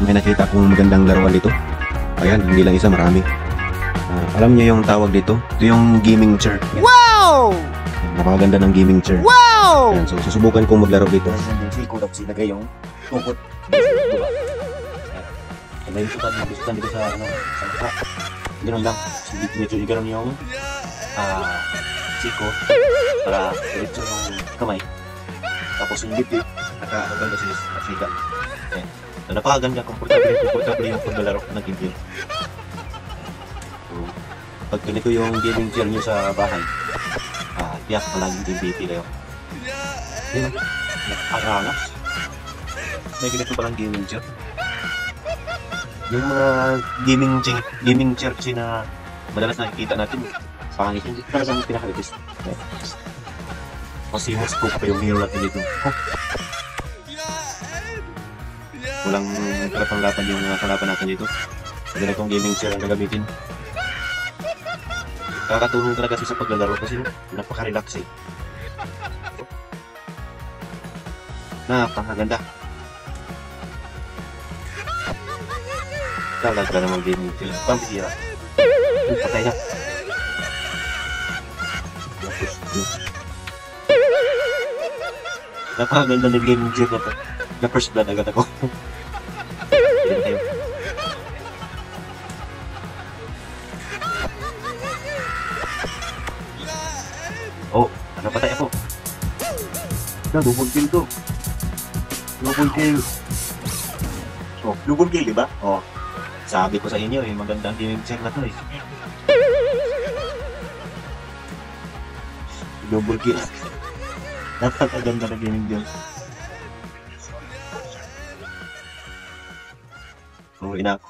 may nakita akong magandang laruan dito. Ayan, hindi lang isa, marami. Alam niyo yung tawag dito? Ito yung gaming chair. Ayan. Wow! Napakaganda ng gaming chair. Wow! Ayan, so susubukan kong maglaro dito. Hindi ko dapat silagay yung tukot. May susutan dito sa mukha. Ganun lang. Medyo igaron yung siko para diretso yung kamay. Tapos yung dibdib, nakaganda siya sa siga. Napakaganda, komportable yung paglalaro ng game. Pag ganito yung gaming chair nyo sa bahay, tiyak palagi MVP kayo. Yun, nakakangas. May ganito palang gaming chair. Yung mga gaming chair kasi na madalas nakikita natin, pangit hindi talagang pinaka-latest. Kasi mas cook pa yung hero natin dito. Walang kalapang-lapan yung mga kalaban natin dito. Sa ganitong gaming chair ang gagamitin. Nakakatulong talaga siya sa paglalaro kasi napaka-relax eh. Napakaganda. Talaga namang gaming chair. Pampisira. Patay na. Napakaganda ng gaming chair na to. Na first blood agad ako. Oh, napatay ako. Double kill to. Double kill. Oh, double kill, diba? Oh, sabi ko sa inyo eh, magandang gaming chair na to eh. Double kill. Napakaganda na gaming chair. Uwi na ako.